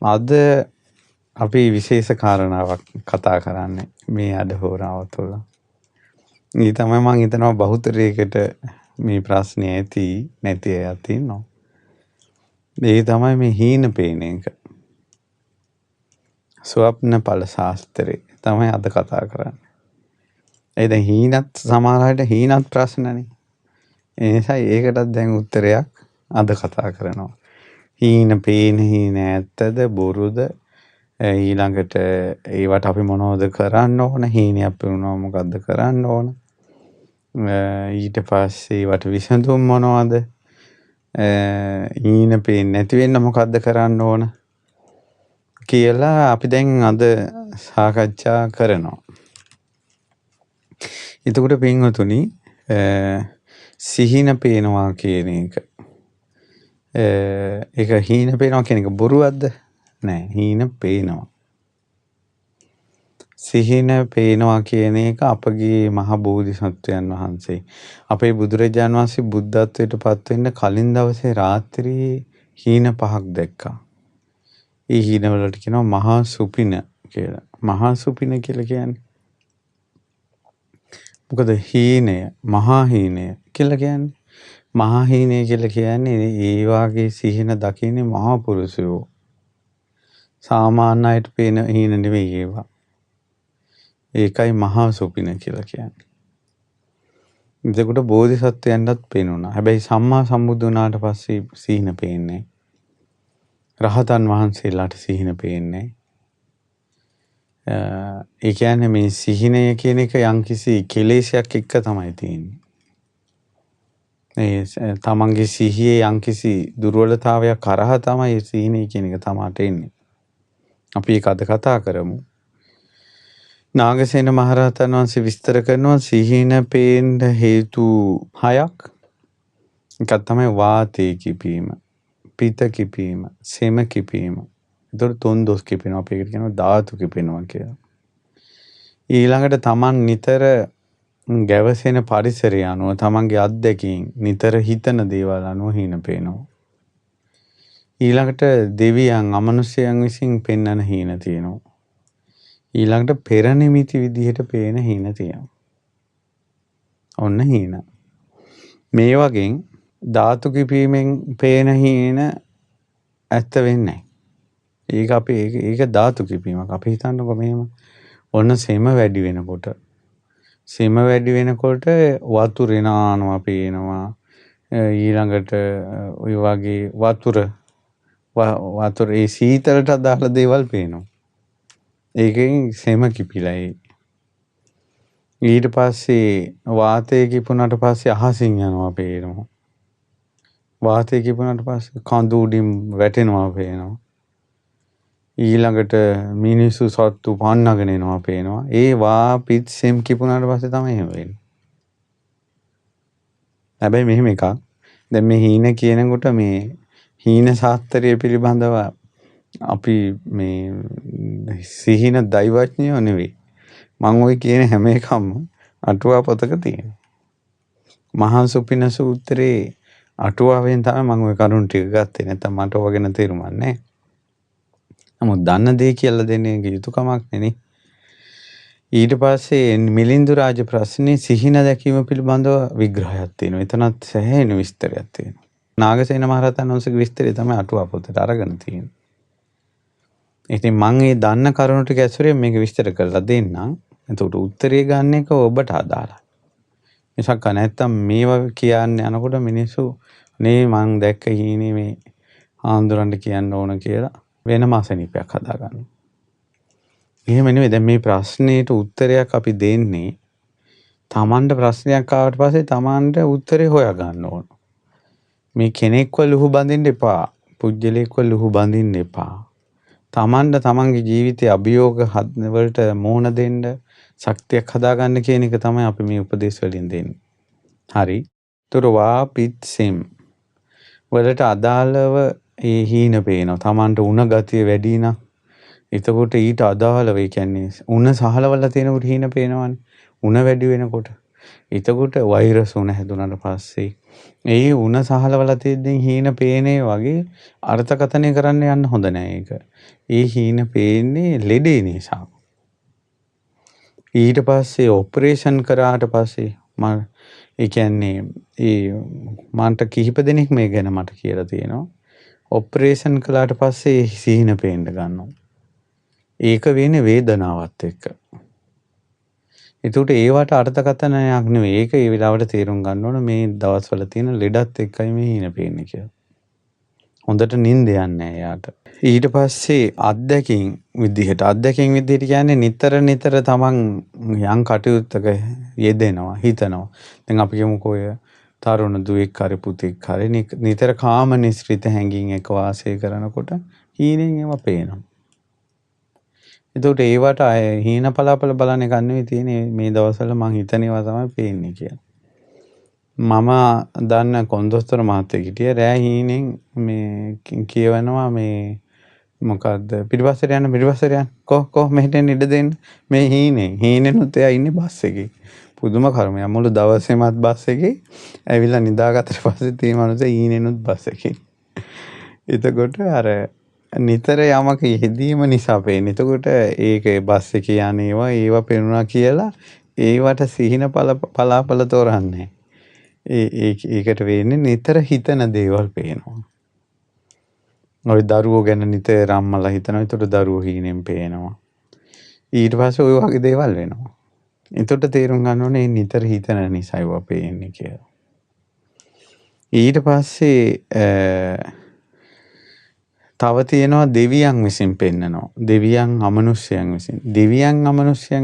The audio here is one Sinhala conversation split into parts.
අද අපි විශේෂ කාරණාවක් කතා කරන්නේ මේ අඩහෝරාව තුළ. ඒ තමයි මම හිතනවා බහුතරයකට මේ ප්‍රශ්නේ ඇති නැති අයත් ඉන්නවා. ඒ තමයි මේ හීන පේන එක. ස්වප්න ඵල ශාස්ත්‍රය තමයි අද කතා කරන්නේ. ඒ දැන් හීනත් සමහරවිට හීනත් ප්‍රශ්නනේ. ඒ නිසා ඒකටත් දැන් උත්තරයක් අද කතා කරනවා. හීන පේන හීන ඇත්තද බොරුද? ඊළඟට ඒවට අපි මොනවද කරන්න ඕන? හීනයක් පෙනුනම මොකද්ද කරන්න ඕන? ඊට පස්සේ ඒවට විසඳුම් මොනවද? හීන පේන්නේ නැති වෙන්න මොකද්ද කරන්න ඕන? කියලා අපි දැන් අද සාකච්ඡා කරනවා. එතකොට පින්වතුනි සිහින පේනවා කියන එක ඒක හීන පේනවා කියන එක බොරුවක්ද? නෑ, හීන පේනවා. සිහින පේනවා කියන එක අපගේ මහ බෝධිසත්වයන් වහන්සේ අපේ බුදුරජාණන් වහන්සේ බුද්ධත්වයට පත් වෙන්න කලින් දවසේ රාත්‍රියේ හීන 5ක් දැක්කා. ඒ හීන වලට කියනවා මහා සුපින කියලා. මහා සුපින කියලා කියන්නේ මොකද හීනය, මහා හීනය කියලා කියන්නේ. මහා හීනය කියලා කියන්නේ ඒ වාගේ සිහින දකින්නේ මහා පුරුෂයෝ. සාමාන්‍ය අයට පේන හීන නෙවෙයි ඒවා. ඒකයි මහා සුපින කියලා කියන්නේ. එතකොට බෝධිසත්වයන්ටත් පේනුණා. හැබැයි සම්මා සම්බුදු වුණාට පස්සේ සිහින පේන්නේ. රහතන් වහන්සේලාට සිහින පේන්නේ. ඒ කියන්නේ මේ සිහිනය කියන එක යම්කිසි කෙලෙසයක් එක්ක තමයි තියෙන්නේ. ඒ තමන්ගේ සිහියේ යම්කිසි දුර්වලතාවයක් කරහා තමයි සිහිනය කියන එක තමට එන්නේ. අපි ඒක අද කතා කරමු. නාගසේන මහරහතන් වහන්සේ විස්තර කරනවා සිහින පේන්න හේතු 6ක්. එකක් තමයි වාතය කිපීම, පිත කිපීම, සෙම කිපීම. ඒතර තුන් දොස් කිපෙනවා. අපි ඒකට කියනවා ධාතු කිපෙනවා කියලා. ඊළඟට තමන් නිතර ගැවසෙන පරිසරය අනුව තමන්ගේ අත්දැකීම් නිතර හිතන දේවල් අනුව හීන පේනවා. ඊළඟට දෙවියන් අමනුෂ්‍යයන් විසින් පෙන්වන හීන තියෙනවා. ඊළඟට පෙර නිමිති විදිහට පේන හීන තියෙනවා. ඔන්න හීන. මේ වගේ ධාතු කිපීමෙන් පේන හීන ඇත්ත වෙන්නේ නැහැ. ඒක ධාතු කිපීමක්. අපි හිතන්නකො මෙහෙම ඔන්න සෙම වැඩි වෙනකොට වතුර එනවා පේනවා. ඊළඟට ඔය වගේ වතුර ඒ සීතලට අදාළ දේවල් පේනවා. ඒකෙන් සෙම කිපිලා ඊට පස්සේ වාතය කිපුණාට පස්සේ අහසින් යනවා පේනවා. වාතය කිපුණාට පස්සේ කඳු උඩින් වැටෙනවා පේනවා. ඊළඟට මිනිස්සු සත්තු පන්නගෙන එනවා පේනවා. ඒ වාපිත් සෙම් කිපුණාට පස්සේ තමයි එහෙම වෙන්නේ. හැබැයි මෙහෙම එකක්. දැන් මේ හීන කියනකොට මේ හීන ශාස්ත්‍රය පිළිබඳව අපි මේ සිහින දෛවඥයෝ නෙවෙයි. මම ওই කියන හැම එකම අටුවා පොතක තියෙනවා. මහා සුපින සූත්‍රයේ අටුවාවෙන් තමයි මම ওই කරුණු ටික ගත්තේ. නැත්නම් මට ඔය ගැන තේරුමක් නැහැ. නමුත් දන්න දේ කියලා දෙන්නේ යුතුයකමක් නෙනේ. ඊට පස්සේ මිලින්දු රාජ ප්‍රශ්නේ සිහින දැකීම පිළිබඳව විග්‍රහයක් තියෙනවා. එතනත් සෑහෙන විස්තරයක් තියෙනවා. නාගසේන මහරහතන් වහන්සේගේ විස්තරය තමයි අටුවා පොතට අරගෙන තියෙන්නේ. ඉතින් මම මේ දන්න කරුණු ටික ඇසුරෙන් මේක විස්තර කරලා දෙන්නම්. එතකොට උත්තරේ ගන්න එක ඔබට අදාළයි. මිසක් නැත්තම් මේවා කියන්නේ යනකොට මිනිස්සු නේ මං දැක්ක හීනේ මේ ආන්දරන්ට කියන්න ඕන කියලා වෙනම අසනීපයක් හදාගන්නවා. එහෙම නෙවෙයි. දැන් මේ ප්‍රශ්නෙට උත්තරයක් අපි දෙන්නේ තමන්ට ප්‍රශ්නයක් ආවට පස්සේ තමන්ට උත්තරේ හොයා ගන්න ඕන. මේ කෙනෙක්ව ලුහු බඳින්න එපා. පුජ්‍යලෙක්ව ලුහු බඳින්න එපා. තමන්ට තමන්ගේ ජීවිතයේ අභියෝග වලට මුහුණ දෙන්න ශක්තියක් හදාගන්න කියන එක තමයි අපි මේ උපදේශ වලින් දෙන්නේ. හරි. තුරවා පිත් සෙම් වලට අදාළව ඒ හීන පේනවා. තමන්ට උණ ගතිය වැඩි නම් එතකොට ඊට අදාළව ඒ කියන්නේ උණ සහලවල තියෙනකොට හීන පේනවනේ. උණ වැඩි වෙනකොට එතකොට වෛරස් උණ හැදුනට පස්සේ ඒ උණ සහලවලා තියෙද්දී හීන පේනේ වගේ අර්ථකථනය කරන්න යන්න හොඳ නෑ ඒක. ඒ හීන පේන්නේ ලෙඩේ නිසා. ඊට පස්සේ ඔපරේෂන් කරාට පස්සේ ඒ කියන්නේ මන්ට කිහිප දෙනෙක් මේ ගැන මට කියලා තියෙනවා. ඔපරේෂන් කළාට පස්සේ සිහින පේන්න ගන්නවා. ඒක වෙන්නේ වේදනාවත් එක්ක. ඒකට ඒවට අර්ථකථනයක් නෙවෙයි. ඒක ඒ වෙලාවට තේරුම් ගන්න ඕන මේ දවස්වල තියෙන ලෙඩත් එක්කයි මේ හීන පේන්නේ කියලා. හොඳට නිින්ද යන්නේ නැහැ යාට. ඊට පස්සේ අත්දැකීම් විදිහට කියන්නේ නිතර තමන් යම් කටයුත්තක යෙදෙනවා හිතනවා. දැන් අපි කියමුකෝ ඔය තරුණ දුවෙක් හරි පුතෙක් හරි නිතර කාම නිස්ෘත හැඟීම් එක වාසය කරනකොට හීනෙන් ඒවා පේනවා. එතකොට ඒවට හීන පලාපල බලන්න එක නෙවෙයි තියෙන්නේ මේ දවස්වල මං හිතන ඒවා තමයි පේන්නේ කියලා. මම දන්න කොන්දොස්තර මහත්තයෙක් හිටියා රෑ හීනෙන් මේ කියවනවා මේ මොකද්ද පිටිපස්සට යන්න කො මෙහෙට එන්න ඉඩ දෙන්න මේ හීනෙනුත් එයා ඉන්නේ බස් එකේ. පුදුම කර්මයක් මුළු දවසේමත් බස් එකේ ඇවිල්ලා නිදාගත්තට පස්සේ තේ මනුස්සයා හීනෙනුත් බස් එකේ. එතකොට අර නිතර යමක යෙදීම නිසා පේන්නේ. එතකොට ඒක බස් එකේ ඒවා පේනුණා කියලා ඒවට සිහින පලාපල තෝරන්නේ. ඒකට වෙන්නේ නිතර හිතන දේවල් පේනවා. ඔය දරුවෝ ගැන නිතර අම්මලා හිතනවා. ඒතකොට දරුවෝ හීනෙන් පේනවා. ඊට පස්සේ ඔය වගේ දේවල් වෙනවා. එතකොට තේරුම් ගන්න ඕනේ නිතර හිතන නිසා ඒවා පේන්නේ කියලා. ඊට පස්සේ තව තියෙනවා දෙවියන් විසින් පෙන්නනවා. දෙවියන් අමනුෂ්‍යයන්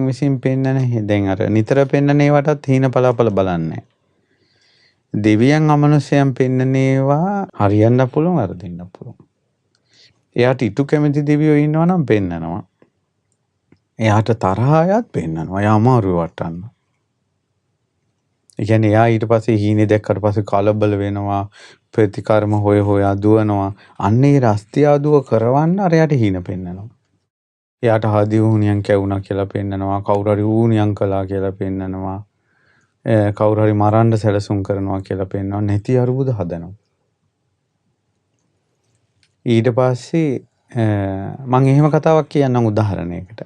විසින් පෙන්නන දැන් අර නිතර පෙන්නන ඒවටත් හීන පලාපල බලන්නේ. දෙවියන් අමනුෂ්‍යයන් පෙන්නන ඒවා හරියන්න පුළුවන් වරදින්න පුළුවන්. එයාට ඊට කැමති දෙවියෝ ඉන්නවා නම් පෙන්නනවා. එයාට තරහ අයත් පෙන්නනවා. එයා අමාරුව වටන්න. ඒ කියන්නේ එයා ඊට පස්සේ හීනේ දැක්කට පස්සේ කලබල වෙනවා. ප්‍රතිකර්ම හොයා දුවනවා. අන්නේ රස්තියාදුව කරවන්න අර යාට හීන පෙන්නනවා. එයාට හදි වුණියන් කැවුනා කියලා පෙන්නනවා. කවුරු හරි වුණියන් කළා කියලා පෙන්නනවා. කවුරු හරි මරන්න සැලසුම් කරනවා කියලා පෙන්නනවා. නැති අරුබුද හදනවා. ඊට පස්සේ මම එහෙම කතාවක් කියන්නම් උදාහරණයකට.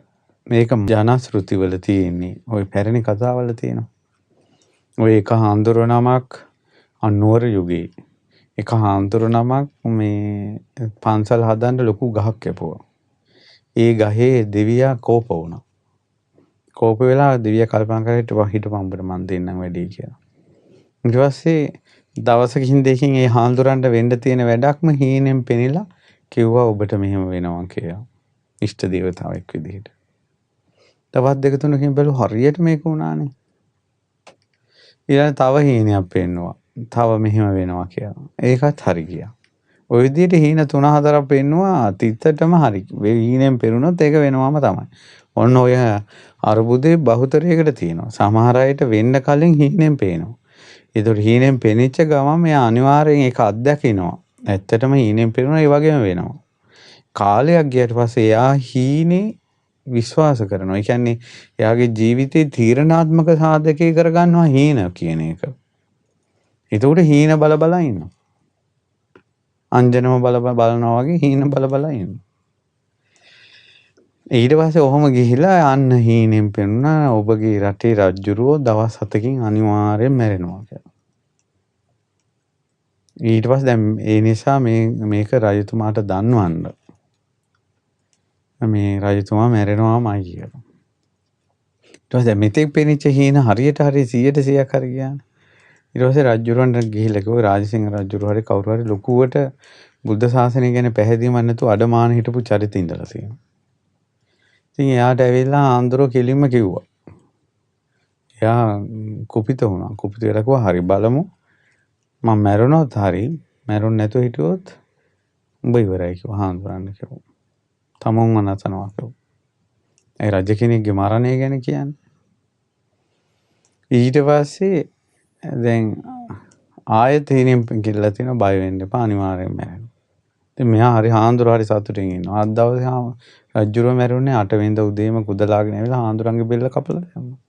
මේක ජනශ්‍රුති වල තියෙන්නේ. ওই පැරණි කතාවල තියෙනවා. ඔය එක හාමුදුරුවෝ නමක් අනුවර යුගයේ එක හාමුදුරුවෝ නමක් මේ පන්සල් හදන්න ලොකු ගහක් කැපුවා. ඒ ගහේ දෙවියා කෝප වුණා. කෝප වෙලා දෙවියා කල්පනා කරලා හිටපන් උඹට මන් දෙන්නම් වැඩි කියලා. ඊට පස්සේ දවසකින් දෙකකින් ඒ හාමුදුරන්ට වෙන්න තියෙන වැඩක්ම හීනෙන් පෙනිලා කිව්වා ඔබට මෙහෙම වෙනවා කියලා. ඉෂ්ට දේවතාවෙක් විදිහට. තවත් දෙක තුනකින් බැලුවා හරියට මේක වුණානේ. ඊළඟ තව හීනයක් පෙන්නවා. තව මෙහෙම වෙනවා කියලා. ඒකත් හරි ගියා. ඔය විදිහට හීන 3-4ක් පෙන්නවා තිත්තටම හරි. හීනෙන් පෙරුණොත් ඒක වෙනවම තමයි. ඔන්න ඔය අරුබුදේ බහුතරයකට තියෙනවා. සමහර අයට වෙන්න කලින් හීනෙන් පේනවා. ඒතකොට හීනෙන් පෙනිච්ච ගමන් මෙයා අනිවාර්යෙන් ඒක අත්දකිනවා. ඇත්තටම හීනෙන් පෙනුනා ඒ වගේම වෙනවා. කාලයක් ගියට පස්සේ එයා හීනේ විශ්වාස කරනවා. ඒ කියන්නේ එයාගේ ජීවිතේ තීරණාත්මක සාධකේ කරගන්නවා හීන කියන එක. ඒතකොට හීන බල ඉන්නවා. අංජනම බලනවා වගේ හීන බල ඉන්නවා. ඊට පස්සේ ඔහොම ගිහිලා අන්න හීනෙන් පෙනුනා ඔබගේ රටේ රජුරෝ දවස් 7කින් අනිවාර්යෙන් මැරෙනවා කියලා. ඊට පස්සේ දැන් ඒ නිසා මේක රජතුමාට දන්වන්න. මේ රජතුමා මැරෙනවාමයි කියලා. ඊට පස්සේ මෙතෙක් පෙනිච්ච හීන හරියට 100%ක් හරි ගියානේ. ඊට පස්සේ රජුරවන්ට ගිහිල්ලා කිව්වා රාජසිංහ රජුරු හරි කවුරු හරි ලොකුවට බුද්ධ ශාසනය ගැන පැහැදීමක් නැතුව අඩමාන හිටපු චරිත ඉඳලා තියෙනවා. ඉතින් එයාට ඇවිල්ලා ආන්දරෝ කෙලින්ම කිව්වා. එයා කුපිත වුණා. කුපිත වෙලා කිව්වා හරි බලමු. මම මැරුණොත් හරි මැරුණ නැතුව හිටියොත් උඹ ඉවරයි කිව්වා හාමුදුරන් කිව්වා. තමන්ව නැතනවා කිව්වා. ඒ රජ කෙනෙක්ගේ මරණය ගැන කියන්නේ. ඊට පස්සේ දැන් ආයෙත් හීනෙන් කිල්ලලා තිනවා බය වෙන්න එපා අනිවාර්යෙන් මැරෙනවා. ඉතින් මෙයා හරි හාමුදුරුවෝ හරි සතුටින් ඉන්නවා. අද දවසේ රජුරෝ මැරුණේ 8 වෙනිදා උදේම කුදලාගෙන ඇවිල්ලා හාමුදුරන්ගේ බෙල්ල කපලා දැම්මා.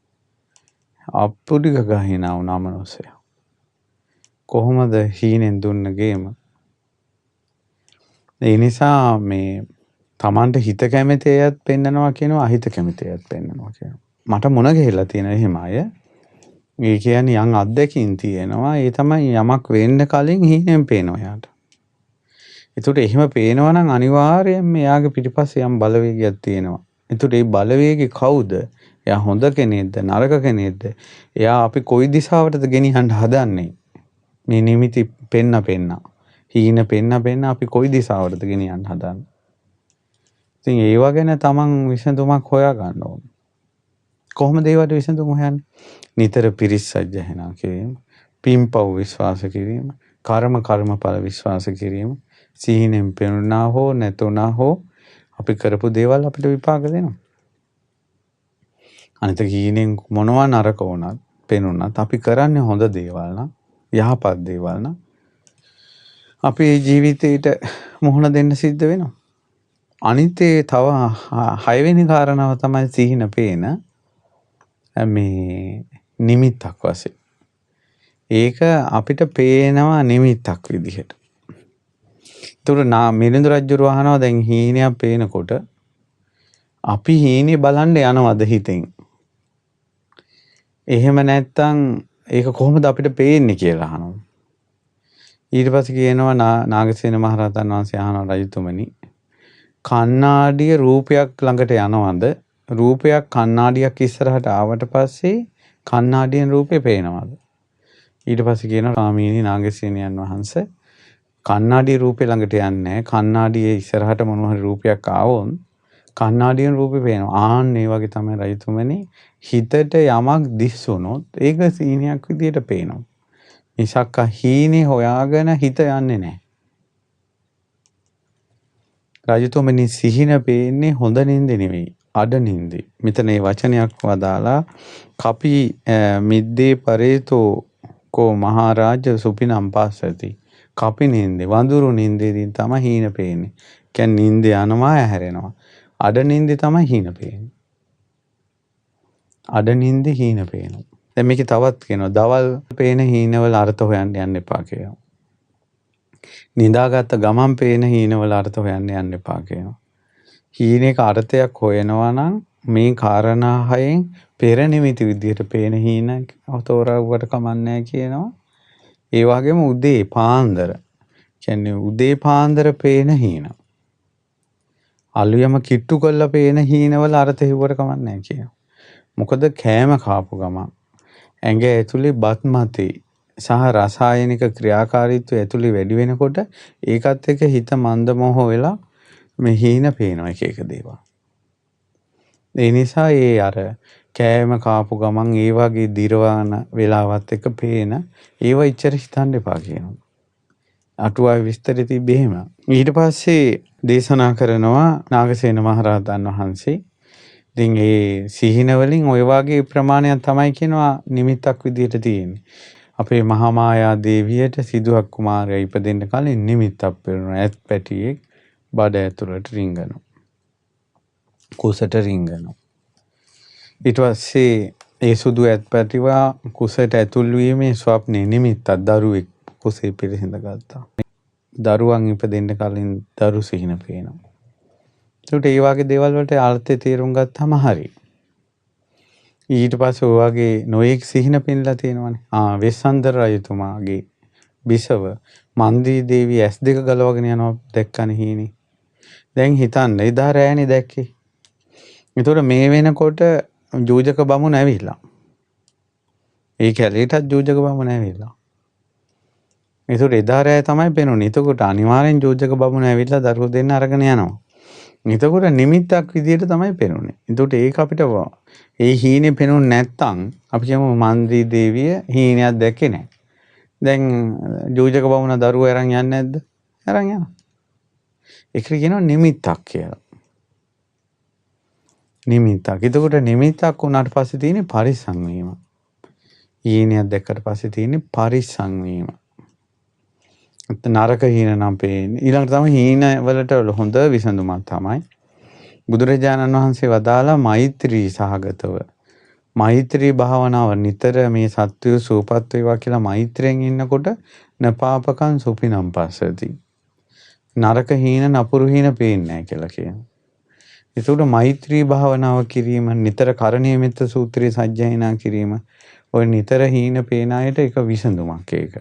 අප්පුඩි ගගා hina වුණා මනුස්සයා. කොහොමද හීනෙන් දුන්න ගේම? ඒ නිසා මේ Tamanට හිත කැමති ඒයත් පෙන්නනවා කියනවා, අහිත කැමති ඒයත් පෙන්නනවා කියනවා. මට මොන ගිහිලා තියෙන එහෙම අය. ඒ කියන්නේ යම් අත්දැකීම් තියෙනවා. ඒ තමයි යමක් වෙන්න කලින් හීනෙන් පේනවා යාට. ඒකට එහෙම පේනවා නම් අනිවාර්යයෙන්ම එයාගේ පිටිපස්සේ යම් බලවේගයක් තියෙනවා. ඒකට ඒ බලවේගය කවුද? එයා හොඳ කෙනෙක්ද නරක කෙනෙක්ද? එයා අපි කොයි දිශාවටද ගෙනියන්න හදන්නේ? මේ නිමිති පෙන්න හීන පෙන්න අපි කොයි දිශාවටද ගෙනියන්න හදන්නේ? ඉතින් ඒව ගැන තමන් විසඳුමක් හොයා ගන්න ඕන. කොහොමද ඒවට විසඳුම හොයන්නේ? නිතර පිරිස් සජ්ජහනා කිරීම, පින්පව් විශ්වාස කිරීම, කර්මඵල විශ්වාස කිරීම, සීනෙන් පෙනුණා හෝ නැතුණා හෝ අපි කරපු දේවල් අපිට විපාක දෙනවා. අනිත හීනෙන් මොනවා නරක වුණත් පෙනුණත් අපි කරන්නේ හොඳ දේවල් නම්, යහපත් දේවල් නම් අපේ ජීවිතේට මුහුණ දෙන්න සිද්ධ වෙනවා. අනිතේ තව 6 වෙනි කාරණාව තමයි සිහින පේන මේ නිමිත්තක් වශයෙන්. ඒක අපිට පේනවා නිමිත්තක් විදිහට. ඒතර මිලිඳු රජුරු අහනවා දැන් හීනයක් පේනකොට අපි හීනේ බලන්න යනවද හිතෙන්? එහෙම නැත්තම් ඒක කොහොමද අපිට පේන්නේ කියලා අහනවා. ඊට පස්සේ කියනවා නාගසේන මහරහතන් වහන්සේ අහනවා රජතුමනි කණ්ණාඩිය රූපයක් ළඟට යනවද? රූපයක් කණ්ණාඩියක් ඉස්සරහට ආවට පස්සේ කණ්ණාඩියෙන් රූපේ පේනවද? ඊට පස්සේ කියනවා ස්වාමීනි නාගසේනයන් වහන්සේ කණ්ණාඩිය රූපේ ළඟට යන්නේ නැහැ. කණ්ණාඩියේ ඉස්සරහට මොනවා හරි රූපයක් ආවොත් කණ්ණාඩියෙන් රූපේ පේනවා. ආන්න ඒ වගේ තමයි රජතුමනි හිතට යමක් දිස්සුනොත් ඒක සීනියක් විදියට පේනවා. මිසක් හීනේ හොයාගෙන හිත යන්නේ නැහැ. රජතුමනි සිහින පේන්නේ හොඳ නින්දේ නෙවෙයි අඩ නින්දේ. මෙතන මේ වචනයක් වදාලා කපි මිද්දේ පරේතෝ කෝ මහරජ සුපිනම් පස්සති. කපි නින්දේ වඳුරු නින්දේදී තමයි හීන පේන්නේ. කියන්නේ නින්ද යනවා හැරෙනවා. අඩ නින්දේ තමයි හීන පේන්නේ. අඩ නින්දේ හීන පේනවා. දැන් මේකේ තවත් කියනවා දවල් පේන හීනවල අර්ථ හොයන්න යන්න එපා කියලා. නිදාගත්ත ගමන් පේන හීනවල අර්ථ හොයන්න යන්න එපා කියනවා. හීනේක අර්ථයක් හොයනවා නම් මේ කාරණා හයෙන් පෙර නිමිති විදියට පේන හීන තෝරාවට කමන්නේ කියනවා. ඒ වගේම උදේ පාන්දර කියන්නේ උදේ පාන්දර පේන හීන. අලුයම කිට්ටු කරලා පේන හීනවල අර්ථ හිව්වට කමන්නේ කියනවා. මොකද කෑම කාපු ගමන් ඇඟ ඇතුලේ බත් මතේ සහ රසායනික ක්‍රියාකාරීත්වය ඇතුලේ වැඩි වෙනකොට ඒකත් එක්ක හිත මන්ද මොහ වෙලා මේ හීන පේනවා එක දේවල්. ඒ නිසා ඒ අර කෑම කාපු ගමන් ඒ වගේ දිරවන වෙලාවත් එක්ක පේන ඒව ඉච්චර හිතන්න එපා කියනවා. අටුවාවේ විස්තරය තිබ්බේ එහෙම. ඊට පස්සේ දේශනා කරනවා නාගසේන මහරහතන් වහන්සේ. ඉතින් ඒ සිහින වලින් ওই වගේ ප්‍රමාණයක් තමයි කියනවා නිමිත්තක් විදියට තියෙන්නේ. අපේ මහා මායා දේවියට සිදුහක් කුමාරයා ඉපදෙන්න කලින් නිමිත්තක් පෙරුණා. ඇත් පැටියෙක් බඩ ඇතුළට රිංගනවා. කුසට රිංගනවා. ඊට පස්සේ ඒ සුදු ඇත් පැටිවා කුසට ඇතුල් වීමේ ස්වප්නේ නිමිත්තක් දරුවෙක් කුසේ පිරිසිඳ ගත්තා. දරුවන් ඉපදෙන්න කලින් දරු සිහින පේනවා. ඒකට ඒ වගේ දේවල් වලට අර්ථය තේරුම් ගත්තාම හරි. ඊට පස්සේ ඔය වගේ නොඑක් සිහින පෙන්ලා තියෙනවානේ. වෙස්සන්තර රජතුමාගේ බිසව මන්දී දේවිය S2 ගලවගෙන යනවා දැක්කනේ හීනේ. දැන් හිතන්න එදා රෑනේ දැක්කේ. ඒතකොට මේ වෙනකොට ජෝජක බමුණ ඇවිල්ලා. ඒ කැලේටත් ජෝජක බමුණ ඇවිල්ලා. ඒතකොට එදා රෑ තමයි පෙනුනේ. ඒතකොට අනිවාර්යෙන් ජෝජක බමුණ ඇවිල්ලා දරුවෝ දෙන්න අරගෙන යනවා. එතකොට නිමිත්තක් විදියට තමයි පෙනුනේ. එතකොට ඒක අපිට ඒ හීනේ පෙනුනේ නැත්තම් අපි කියමු මන්දී දේවිය හීනයක් දැක්කේ නැහැ. දැන් ජෝජක බමුණ දරුවෝ අරන් යන්නේ නැද්ද? අරන් යනවා. ඒකට කියනවා නිමිත්තක් කියලා. නිමිත්තක්. එතකොට නිමිත්තක් වුණාට පස්සේ තියෙන්නේ පරිසං වීම. හීනයක් දැක්කට පස්සේ තියෙන්නේ පරිසං වීම. නරක හීන නම් පේන්නේ. ඊළඟට තමයි හීන වලට හොඳ විසඳුමක් තමයි බුදුරජාණන් වහන්සේ වදාලා මෛත්‍රී සහගතව මෛත්‍රී භාවනාව නිතර මේ සත්වය සූපත් වේවා කියලා මෛත්‍රියෙන් ඉන්නකොට නපාපකං සුපිනම් පස්සති. නරක හීන නපුරු හීන පේන්නේ නැහැ කියලා කියනවා. ඒකට මෛත්‍රී භාවනාව කිරීම නිතර කරණීයමෙත්ත සූත්‍රයේ සජ්ජායනා කිරීම ඔය නිතර හීන පේන අයට එක විසඳුමක් ඒක.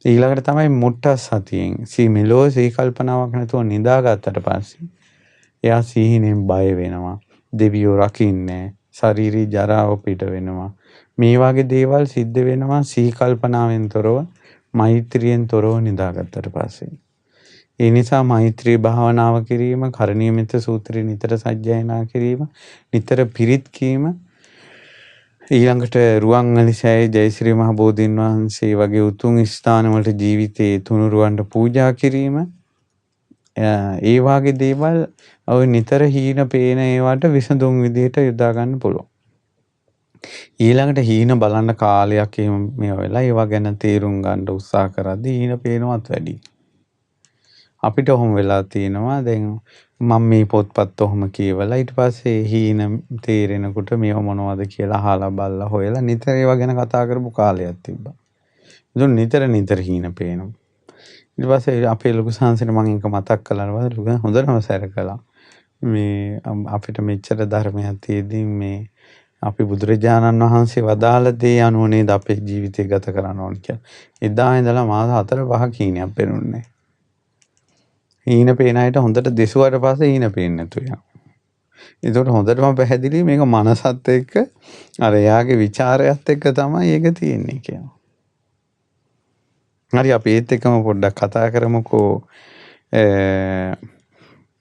ඊළඟට තමයි මුට්ටස් සතියෙන් මෙලෝ සී කල්පනාවක් නැතුව නිදාගත්තට පස්සේ එයා සීහිනෙන් බය වෙනවා. දෙවියෝ රකින්නේ ශාරීරික ජරාව පිට වෙනවා. මේ වගේ දේවල් සිද්ධ වෙනවා සී කල්පනාවෙන් තොරව මෛත්‍රියෙන් තොරව නිදාගත්තට පස්සේ. ඒ නිසා මෛත්‍රී භාවනාව කිරීම, කරණීයමෙත්ත සූත්‍රය නිතර සජ්ජායනා කිරීම, නිතර පිරිත් කීම, ඊළඟට රුවන්වැලිසෑයේ ජයශ්‍රී මහ බෝධීන් වහන්සේ වගේ උතුම් ස්ථාන වලට ජීවිතේ තුනුරුවන්ට පූජා කිරීම, ඒ වගේ දේවල් ඔය නිතර හීන පේන ඒවට විසඳුම් විදිහට යොදා ගන්න පුළුවන්. ඊළඟට හීන බලන්න කාලයක් මේ වෙලා ඒවා ගැන තේරුම් ගන්න උත්සාහ කරද්දී හීන පේනවත් වැඩි. අපිට ඔහොම වෙලා තියෙනවා දැන් මම මේ පොත්පත් ඔහොම කියවලා ඊට පස්සේ හීන තේරෙනකොට මේව මොනවද කියලා අහලා බලලා හොයලා නිතර ඒවා ගැන කතා කරපු කාලයක් තිබ්බා. ඒක නිතර හීන පේනවා. ඊට පස්සේ අපේ ලොකු සංසනේ මම එක මතක් කළා නේද හොඳටම සැර කළා. මේ අපිට මෙච්චර ධර්මයක් තියෙද්දි මේ අපි බුදුරජාණන් වහන්සේ වදාළ දේ අනුව නේද අපේ ජීවිතය ගත කරන්න ඕන කියලා. එදා ඉඳලා මාස 4-5 හීනයක් පේනුන්නේ. හීන පේන අයට හොඳට දෙසුවාට පස්සේ හීන පේන්නේ නැතු වෙනවා. ඒකට හොඳටම පැහැදිලි මේක මනසත් එක්ක අර එයාගේ ਵਿਚාරයත් එක්ක තමයි ඒක තියෙන්නේ කියනවා. හරි අපි ඒත් එක්කම පොඩ්ඩක් කතා කරමුකෝ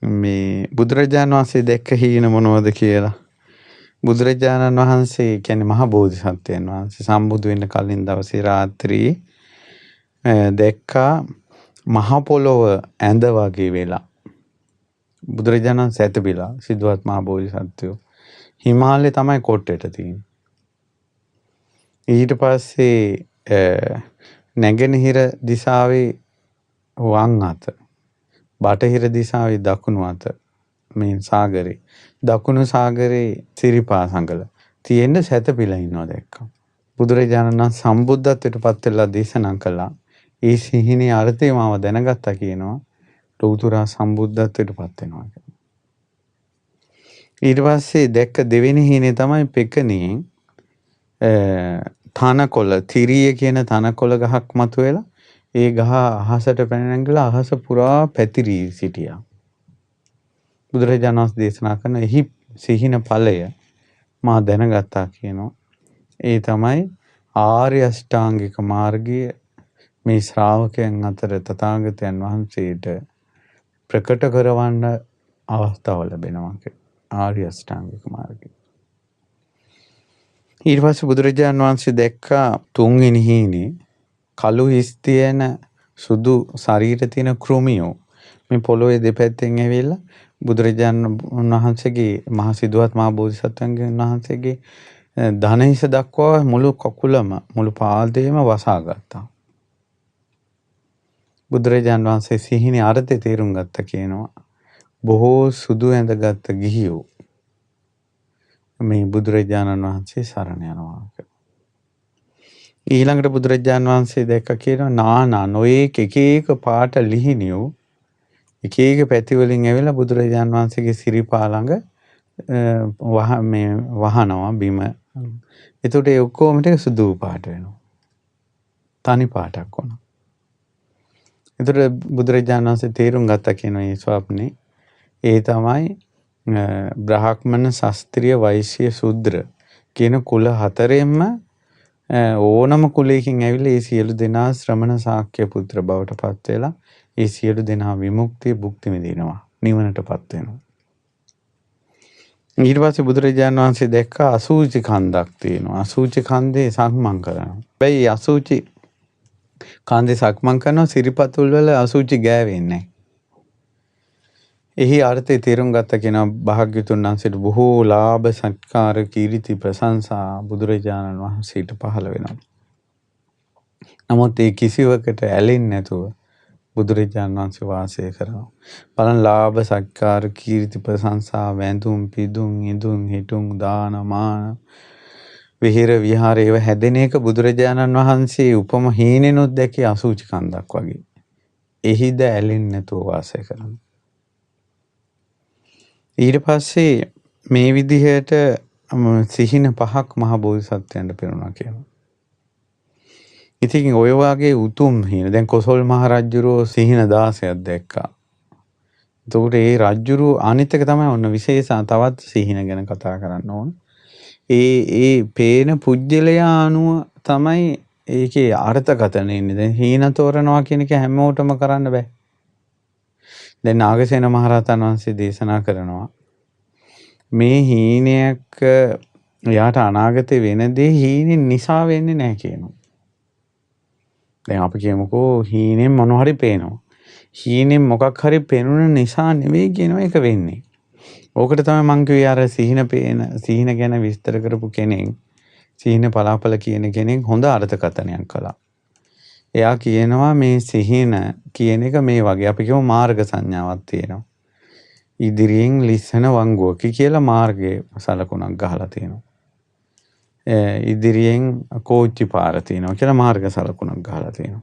මේ බුදුරජාණන් වහන්සේ දැක්ක හීන මොනවද කියලා. බුදුරජාණන් වහන්සේ කියන්නේ මහා බෝධිසත්වයන් වහන්සේ සම්බුදු වෙන්න කලින් දවසේ රාත්‍රියේ දැක්කා මහ පොළොව ඇඳ වගේ වෙලා. බුදුරජාණන් සැතපීලා සිද්ධාර්ථ මහ බෝධිසත්වයෝ හිමාලයේ තමයි කොට්ටෙට තියෙන්නේ. ඊට පස්සේ නැගෙනහිර දිශාවේ වම් අත බටහිර දිශාවේ දකුණු අත මේ සාගරේ දකුණු සාගරේ සිරිපා සංගල තියෙන සැතපීලා ඉන්නවා දැක්කා. බුදුරජාණන් වහන්සේ සම්බුද්ධත්වයට පත් වෙලා දේශනා කළා. ඒ සිහිනේ අර්ථය මම දැනගත්තා කියනවා. ලෞතර සම්බුද්ධත්වයට පත් වෙනවා. ඊට පස්සේ දැක්ක දෙවෙනි හීනේ තමයි පෙකණියෙන් තනකොළ තිරිය කියන තනකොළ ගහක් මතුවෙලා ඒ ගහ අහසට පැන නැගිලා අහස පුරා පැතිරී සිටියා. බුදුරජාණන් වහන්සේ දේශනා කරන එහි සිහින ඵලය මා දැනගත්තා කියනවා. ඒ තමයි ආර්ය අෂ්ටාංගික මාර්ගය මේ ශ්‍රාවකයන් අතර තථාගතයන් වහන්සේට ප්‍රකට කරවන්න අවස්ථාව ලැබෙනවා කියලා. ආර්ය අෂ්ටාංගික මාර්ගය. ඊට පස්සේ බුදුරජාණන් වහන්සේ දැක්කා තුන්වෙනි හීනේ කළු හිස් තියෙන සුදු ශරීර තියෙන කෘමියෝ මේ පොළොවේ දෙපැත්තෙන් ඇවිල්ලා බුදුරජාණන් වහන්සේගේ මහා සිද්ධාර්ථ මහ බෝධිසත්වයන්ගේ වහන්සේගේ ධනහිස දක්වා මුළු කකුලම මුළු පාදයේම වසා ගත්තා. බුදුරජාණන් වහන්සේ සිහිනේ අර්ථය තේරුම් ගත්ත කියනවා. බොහෝ සුදු ඇඳගත් ගිහියෝ මේ බුදුරජාණන් වහන්සේ සරණ යනවා. ඊළඟට බුදුරජාණන් වහන්සේ දැක්ක කියනවා නානා නොයේක එක පාට ලිහිනියෝ එක එක පැති වලින් ඇවිල්ලා බුදුරජාණන් වහන්සේගේ සිරිපා ළඟ වහනවා බිම. එතකොට ඒ ඔක්කොම ටික සුදු පාට වෙනවා. තනි පාටක් වුණා. එතකොට බුදුරජාණන් වහන්සේ තේරුම් ගත්තා කියනවා මේ ස්වප්නේ. ඒ තමයි බ්‍රාහ්මණ ශාස්ත්‍රීය වෛශ්‍ය ශූද්‍ර කියන කුල හතරෙන්ම ඕනම කුලයකින් ඇවිල්ලා ඒ සියලු දෙනා ශ්‍රමණ ශාක්‍ය පුත්‍ර බවට පත් වෙලා ඒ සියලු දෙනා විමුක්තිය භුක්ති විඳිනවා නිවනටපත් වෙනවා. ඊට පස්සේ බුදුරජාණන් වහන්සේ දැක්කා අසූචි කන්දක් තියෙනවා. අසූචි කන්දේ සක්මන් කරනවා. හැබැයි අසූචි කන්දේ සක්මන් කරනවා සිරිපතුල් වල අසූචි ගෑවෙන්නේ නැහැ. එහි අර්ථය තේරුම් ගත්ත කෙනා භාග්‍යතුන් වහන්සේට බොහෝ ලාභ සත්කාර කීර්ති ප්‍රශංසා බුදුරජාණන් වහන්සේට පහළ වෙනවා. නමුත් ඒ කිසිවකට ඇලෙන්නේ නැතුව බුදුරජාණන් වහන්සේ වාසය කරනවා. බලන්න ලාභ සත්කාර කීර්ති ප්‍රශංසා වැඳුම් පිදුම් ඉදුම් හිටුම් දාන මාන විහෙර විහාර ඒව හැදෙන එක බුදුරජාණන් වහන්සේ උපම හීනෙනොත් දැකේ අසූචි කන්දක් වගේ. එහිද ඇලෙන්නේ නැතුව වාසය කරනවා. ඊට පස්සේ මේ විදිහට සිහින 5ක් මහ බෝධිසත්වයන්ට පෙනුණා කියනවා. ඉතින් ඔය වගේ උතුම් හිණ දැන් කොසල් මහ රජුරෝ සිහින 16ක් දැක්කා. එතකොට ඒ රජුරු අනිත් එක තමයි ඔන්න විශේෂ තවත් සිහින ගැන කතා කරන්න ඕන. ඒ පේන පුජ්‍යලයා අනුව තමයි ඒකේ අර්ථකථන ඉන්නේ. දැන් හීන තෝරනවා කියන එක හැමෝටම කරන්න බෑ. දැන් නාගසේන මහරහතන් වහන්සේ දේශනා කරනවා මේ හීනයක් යාට අනාගතේ වෙන දේ හීනෙන් නිසා වෙන්නේ නැහැ කියනවා. දැන් අපි කියමුකෝ හීනෙන් මොනවා හරි පේනවා. හීනෙන් මොකක් හරි පෙනුන නිසා නෙවෙයි කියනවා ඒක වෙන්නේ. ඕකට තමයි මං කිව්වේ අර සිහින ගැන විස්තර කරපු කෙනෙක් සිහින පලාපල කියන කෙනෙක් හොඳ අර්ථකථනයක් කළා. එයා කියනවා මේ සිහින කියන එක මේ වගේ අපි කියමු මාර්ග සංඥාවක් තියෙනවා. ඉදිරියෙන් ලිස්සන වංගුවක කියලා මාර්ගයේ සලකුණක් ගහලා තියෙනවා. ඉදිරියෙන් කෝච්චි පාර තියෙනවා කියලා මාර්ග සලකුණක් ගහලා තියෙනවා.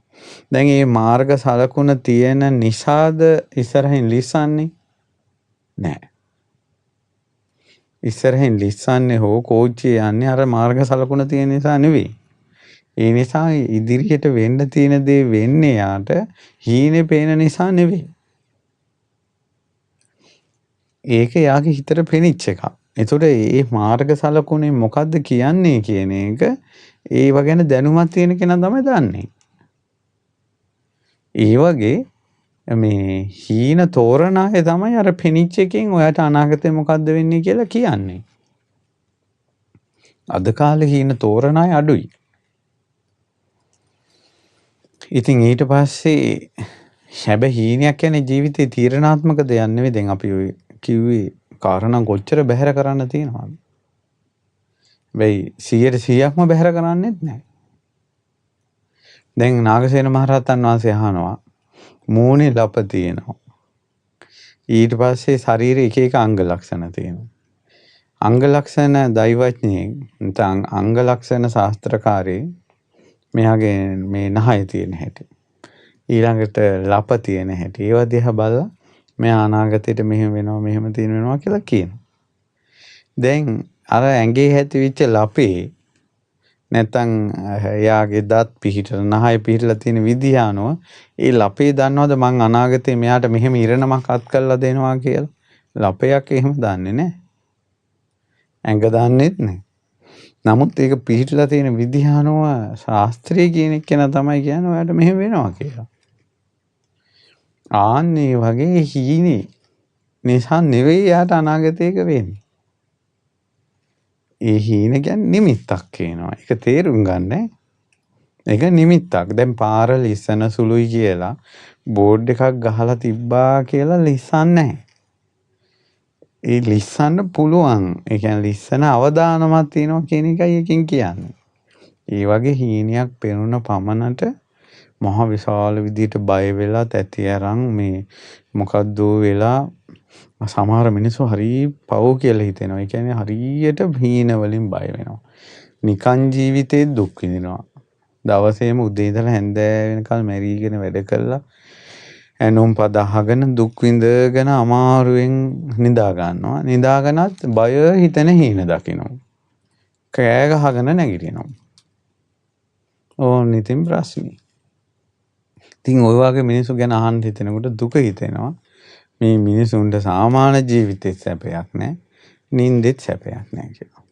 දැන් මේ මාර්ග සලකුණ තියෙන නිසාද ඉස්සරහින් ලිස්සන්නේ? නෑ. ඉස්සරහින් ලිස්සන්නේ හෝ කෝච්චිය යන්නේ අර මාර්ග සලකුණ තියෙන නිසා නෙවෙයි. ඒ නිසා ඉදිරියට වෙන්න තියෙන දේ වෙන්නේ යාට හීනේ පේන නිසා නෙවෙයි. ඒක යාගේ හිතට පෙනිච්ච එකක්. එතකොට මේ මාර්ග සලකුණේ මොකද්ද කියන්නේ කියන එක ඒව ගැන දැනුමක් තියෙන කෙනා තමයි දන්නේ. ඒ වගේ මේ හීන තෝරන අය තමයි අර පෙනිච්ච එකෙන් ඔයාට අනාගතේ මොකද්ද වෙන්නේ කියලා කියන්නේ. අද කාලේ හීන තෝරන අය අඩුයි. ඉතින් ඊට පස්සේ හැබැයි හීනයක් කියන්නේ ජීවිතේ තීරණාත්මක දෙයක් නෙවෙයි. දැන් අපි ඔය කිව්වේ කාරණා කොච්චර බැහැර කරන්න තියෙනවද? වෙයි 100%ක්ම බැහැර කරන්නේත් නැහැ. දැන් නාගසේන මහරහතන් වහන්සේ අහනවා මූණේ ලප තියෙනවා. ඊට පස්සේ ශරීරයේ එක එක අංග ලක්ෂණ තියෙනවා. අංග ලක්ෂණ දෛවඥයෙක් නැත්නම් අංග ලක්ෂණ ශාස්ත්‍රකාරී මෙයාගේ මේ නහය තියෙන හැටි. ඊළඟට ලප තියෙන හැටි. ඒවා දිහා බලලා මෙයා අනාගතයට මෙහෙම වෙනවා කියලා කියනවා. දැන් අර ඇඟේ හැතිවිච්ච ලපේ නැත්තම් එයාගේ දත් පිහිටලා නහය පිහිටලා තියෙන විදිහ අනුව ඒ ලපේ දන්නවද මං අනාගතේ මෙයාට මෙහෙම ඉරණමක් අත් කරලා දෙනවා කියලා? ලපයක් එහෙම දන්නේ නැහැ. ඇඟ දන්නේත් නැහැ. නමුත් ඒක පිහිටලා තියෙන විදිහ අනුව ශාස්ත්‍රීය කියන කෙනා තමයි කියන්නේ ඔයාට මෙහෙම වෙනවා කියලා. ආන්නේ වගේ හීනේ නිසා නෙවෙයි යාට අනාගතයක වෙන්නේ. ඒ හීන කියන්නේ නිමිත්තක් කියනවා. ඒක තේරුම් ගන්න. ඒක නිමිත්තක්. දැන් පාර ලිස්සන සුළුයි කියලා බෝඩ් එකක් ගහලා තිබ්බා කියලා ලිස්සන්නේ නැහැ. ඒ ලිස්සන්න පුළුවන්. ඒ කියන්නේ ලිස්සන අවදානමක් තියෙනවා කියන එකයි එකකින් කියන්නේ. ඒ වගේ හීනයක් පෙනුන පමණට මහ විශාල විදියට බය වෙලා තැති අරන් මේ මොකද්ද වෙලා සමහර මිනිස්සු හරි පව් කියලා හිතෙනවා. ඒ කියන්නේ හරියට හීන වලින් බය වෙනවා. නිකන් ජීවිතේ දුක් විඳිනවා. දවසේම උදේ ඉඳලා හැන්දෑ වෙනකල් මැරිගෙන වැඩ කළා. ඇනුම් පද අහගෙන දුක් විඳගෙන අමාරුවෙන් නිදා ගන්නවා. නිදාගෙනත් බය හිතෙන හීන දකිනවා. කෑ ගහගෙන නැගිටිනවා. ඕන ඉතින් ප්‍රශ්නේ. ඉතින් ඔය වගේ මිනිස්සු ගැන අහන්න හිතෙනකොට දුක හිතෙනවා. මේ මිනිසුන්ට සාමාන්‍ය ජීවිතේ සැපයක් නැහැ. නින්දෙත් සැපයක් නැහැ කියලා.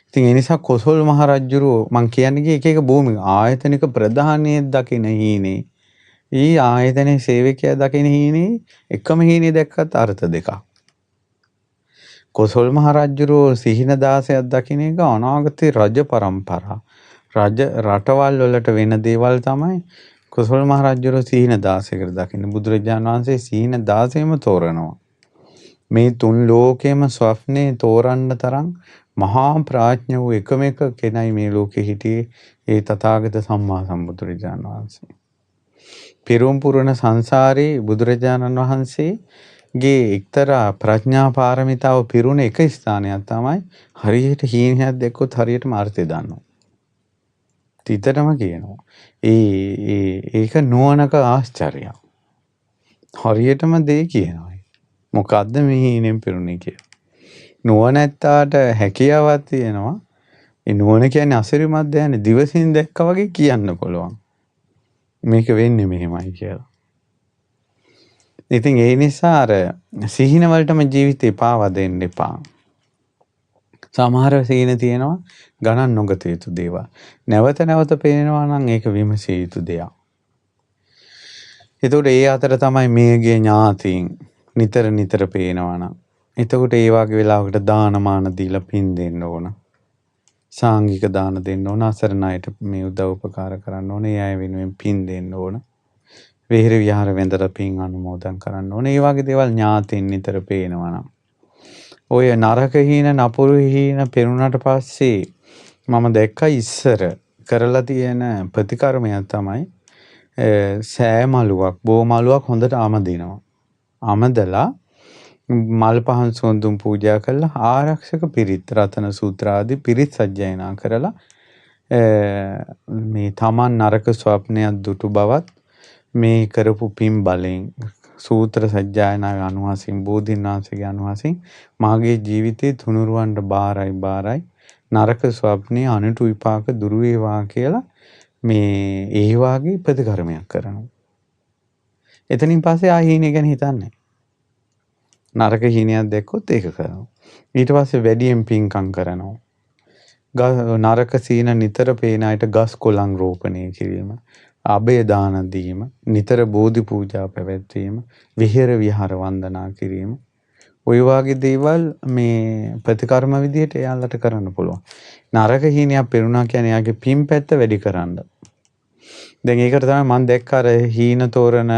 ඉතින් ඒ නිසා කොසල් මහ රජුරෝ මං කියන්නේ එක එක භූමි ආයතනික ප්‍රධානියෙක් දකින හීනේ. ඊ ආයතනයේ සේවකයා දකින හීනේ එකම හීනේ දැක්කත් අර්ථ දෙකක්. කොසල් මහ රජුරෝ සිහින 16ක් දකින එක අනාගතේ රජ පරම්පරා රටවල් වලට වෙන දේවල් තමයි කොසල් මහ රජුරෝ සිහින 16කට දකින්න. බුදුරජාණන් වහන්සේ සිහින 16ම තෝරනවා. මේ තුන් ලෝකෙම ස්වප්නේ තෝරන්න තරම් මහා ප්‍රඥ වූ එකම එක කෙනයි මේ ලෝකෙ හිටියේ ඒ තථාගත සම්මා සම්බුදුරජාණන් වහන්සේ. පිරුම් පුරණ සංසාරේ බුදුරජාණන් වහන්සේගේ එක්තරා ප්‍රඥා පාරමිතාව පිරුණ එක ස්ථානයක් තමයි හරියට හීනයක් දැක්කොත් හරියටම අර්ථය දන්නවා. තිතටම කියනවා. ඒක නුවණක ආශ්චර්යයක්. හරියටම දේ කියනවා. මොකද්ද මේ හීනෙන් පිරුණේ කියලා. නුවණැත්තාට හැකියාවක් තියෙනවා. ඒ නුවණ කියන්නේ අසිරිමත් දෙයක් දිවසින් දැක්කා වගේ කියන්න පුළුවන්. මේක වෙන්නේ මෙහෙමයි කියලා. ඉතින් ඒ නිසා අර සිහින වලටම ජීවිතේ පාවා දෙන්න එපා. සමහර සිහින තියෙනවා ගණන් නොගත යුතු දේවල්. නැවත නැවත පේනවා නම් ඒක විමසිය යුතු දෙයක්. එතකොට ඒ අතර තමයි මේගේ ඥාතීන් නිතර නිතර පේනවා නම්. එතකොට ඒ වගේ වෙලාවකට දානමාන දීලා පින් දෙන්න ඕන. සාංගික දාන දෙන්න ඕන. අසරණ අයට මේ උදව් උපකාර කරන්න ඕන. ඒ අය වෙනුවෙන් පින් දෙන්න ඕන. විහෙර විහාර වෙන්දලා පින් අනුමෝදන් කරන්න ඕන. ඒ වගේ දේවල් ඥාතීන් නිතර පේනවා නම්. ඔය නරක හීන නපුරු හීන පෙනුනට පස්සේ මම දැක්කා ඉස්සර කරලා තියෙන ප්‍රතිකර්මයක් තමයි සෑ මලුවක් බෝ මලුවක් හොඳට අමදිනවා. අමදලා මල් පහන් සොඳුන් පූජා කරලා ආරක්ෂක පිරිත් රතන සූත්‍ර ආදී පිරිත් සජ්ජායනා කරලා මේ තමන් නරක ස්වප්නයක් දුටු බවත් මේ කරපු පින් බලෙන් සූත්‍ර සජ්ජායනා අනුහසින් බෝධීන් වහන්සේගේ අනුහසින් මාගේ ජීවිතේ තුනුරුවන්ට බාරයි නරක ස්වප්නේ අනුතු විපාක දුරු වේවා කියලා මේ ඒ වාගේ ප්‍රතිකර්මයක් කරනවා. එතනින් පස්සේ ආ හීනේ ගැන හිතන්නේ. නරක හීනයක් දැක්කොත් ඒක කරනවා. ඊට පස්සේ වැඩියෙන් පින්කම් කරනවා. නරක සීන නිතර පේන අයට ගස් කොළන් රෝපණය කිරීම. අබේ දාන දීම, නිතර බෝධි පූජා පැවැත්වීම, විහෙර විහාර වන්දනා කිරීම. ওই වගේ දේවල් මේ ප්‍රතිකර්ම විදිහට එයාලට කරන්න පුළුවන්. නරක හීනයක් පෙරුණා කියන්නේ එයාගේ පින් පැත්ත වැඩි කරන්න. දැන් ඒකට තමයි මම දැක්ක අර හීන තෝරන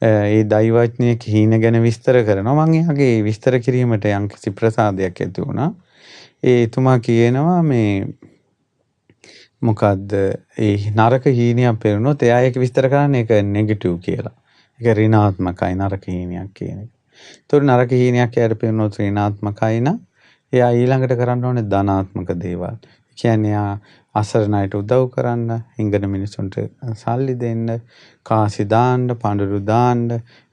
ඒ දෛවඥයෙක් හීන ගැන විස්තර කරනවා. මම එයාගේ විස්තර කිරීමට යම්කිසි ප්‍රසාදයක් ඇති වුණා. ඒ එතුමා කියනවා මේ මොකද්ද ඒ නරක හීනයක් පෙරුණොත් එයා ඒක විස්තර කරන්නේ ඒක නෙගටිව් කියලා. ඒක ඍණාත්මකයි නරක හීනයක් කියන එක. ඒතකොට නරක හීනයක් එයාට පෙරුණොත් ඍණාත්මකයි නම් එයා ඊළඟට කරන්න ඕනේ ධනාත්මක දේවල්. කියන්නේ එයා අසරණයට උදව් කරන්න, හිඟන මිනිසුන්ට සල්ලි දෙන්න, කාසි දාන්න, පඳුරු දාන්න,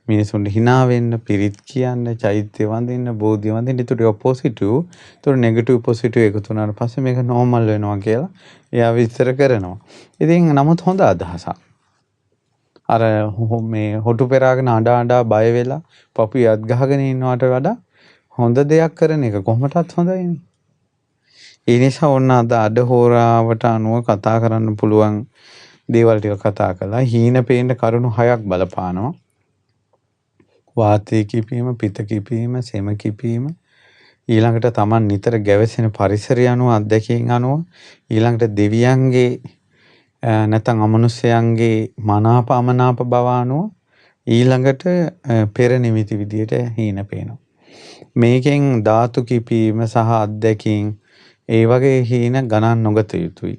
මිනිසුන්ට hina වෙන්න, පිරිත් කියන්න, චෛත්‍ය වඳින්න, බෝධිය වඳින්න. ඒකට පොසිටිව්, ඒතකොට නෙගටිව් පොසිටිව් එකතු වුණාට පස්සේ මේක නෝමල් වෙනවා කියලා එයා විස්තර කරනවා. ඉතින් නමුත් හොඳ අදහසක්. අර මේ හොටු පෙරාගෙන අඬා බය වෙලා පපුවේ අත් ගහගෙන ඉන්නවට වඩා හොඳ දෙයක් කරන එක කොහොමදත් හොඳයිනේ. ඒ නිසා ඔන්න අද හෝරාවට අනුව කතා කරන්න පුළුවන් දේවල් ටික කතා කළා. හීන පේන්න කරුණු 6ක් බලපානවා. වාතය කිපීම, පිත කිපීම, සෙම කිපීම, ඊළඟට Taman නිතර ගැවසෙන පරිසරය අනුව අත්දැකීම් අනුව, ඊළඟට දෙවියන්ගේ නැත්නම් අමනුෂ්‍යයන්ගේ මනාප අමනාප බව අනුව, ඊළඟට පෙර නිමිති විදියට හීන පේනවා. මේකෙන් ධාතු කිපීම සහ අත්දැකීම් ඒ වගේ හීන ගණන් නොගත යුතුයි.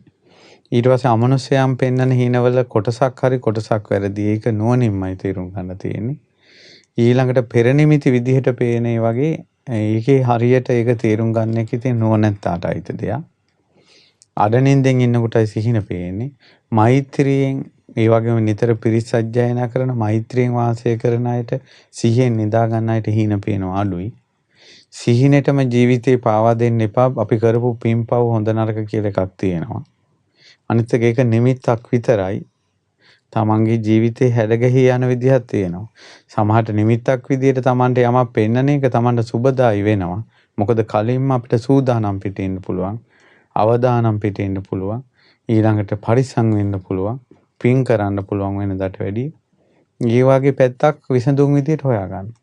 ඊට පස්සේ අමනුෂ්‍යයන් පෙන්වන හීනවල කොටසක් හරි කොටසක් වැරදි. ඒක නුවණින්මයි තේරුම් ගන්න තියෙන්නේ. ඊළඟට පෙර නිමිති විදිහට පේන ඒ වගේ ඒකේ හරියට ඒක තේරුම් ගන්න එක ඉතින් නුවණැත්තාට අයිති දෙයක්. අඩනින්දෙන් ඉන්නකොටයි සිහින පේන්නේ. මෛත්‍රියෙන් ඒ වගේම නිතර පිරිත් සජ්ජායනා කරන මෛත්‍රියෙන් වාසය කරන අයට සිහියෙන් නිදා ගන්න අයට හීන පේනවා අඩුයි. සිහිනෙටම ජීවිතේ පාවා දෙන්න එපා. අපි කරපු පින්පව් හොඳ නරක කියලා එකක් තියෙනවා. අනිත් එක ඒක නිමිත්තක් විතරයි. තමන්ගේ ජීවිතේ හැඩගැහී යන විදිහක් තියෙනවා. සමහරට නිමිත්තක් විදිහට තමන්ට යමක් පෙන්වන එක තමන්ට සුබදායි වෙනවා. මොකද කලින්ම අපිට සූදානම් පිටින්න පුළුවන්. අවදානම් පිටින්න පුළුවන්. ඊළඟට පරිසං වෙන්න පුළුවන්. පින් කරන්න පුළුවන් වෙනදාට වැඩිය. මේ වගේ පැත්තක් විසඳුම් විදිහට හොයාගන්න.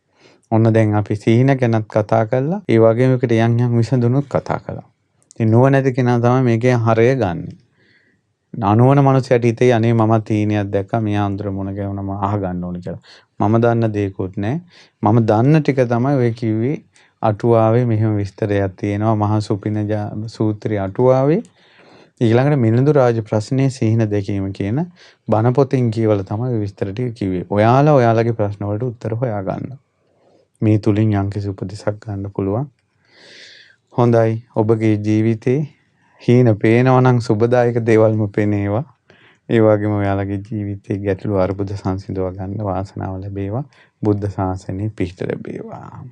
ඔන්න දැන් අපි සීන ගැනත් කතා කළා. ඒ වගේම එකට යම් විසඳුනුත් කතා කළා. ඉතින් නුවණැති කෙනා තමයි මේකේ හරය ගන්නෙ. නානුවන මනුස්සයට හිතේ අනේ මමත් හීනයක් දැක්කා මේ ආන්දර මොන ගැවුනම අහගන්න ඕනේ කියලා. මම දන්න දේකුත් නැහැ. මම දන්න ටික තමයි ඔය කිව්වේ අටුවාවේ මෙහෙම විස්තරයක් තියෙනවා මහා සුපින සූත්‍රයේ අටුවාවේ. ඊළඟට මිලිඳු රාජ ප්‍රශ්නයේ සිහින දැකීම කියන බණ පොතින් කියවල තමයි විස්තර ටික කිව්වේ. ඔයාලා ඔයාලගේ ප්‍රශ්න වලට උත්තර හොයාගන්න. මේ තුලින් යම්කිසි උපදෙසක් ගන්න පුළුවන්. හොඳයි. ඔබගේ ජීවිතේ හීන පේනවා නම් සුබදායක දේවල්ම පෙනේවා. ඒ වගේම ඔයාලගේ ජීවිතේ ගැටලු අරුබුද සංසිඳව ගන්න වාසනාව ලැබේවා. බුද්ධ ශාසනය පිහිට ලැබේවා.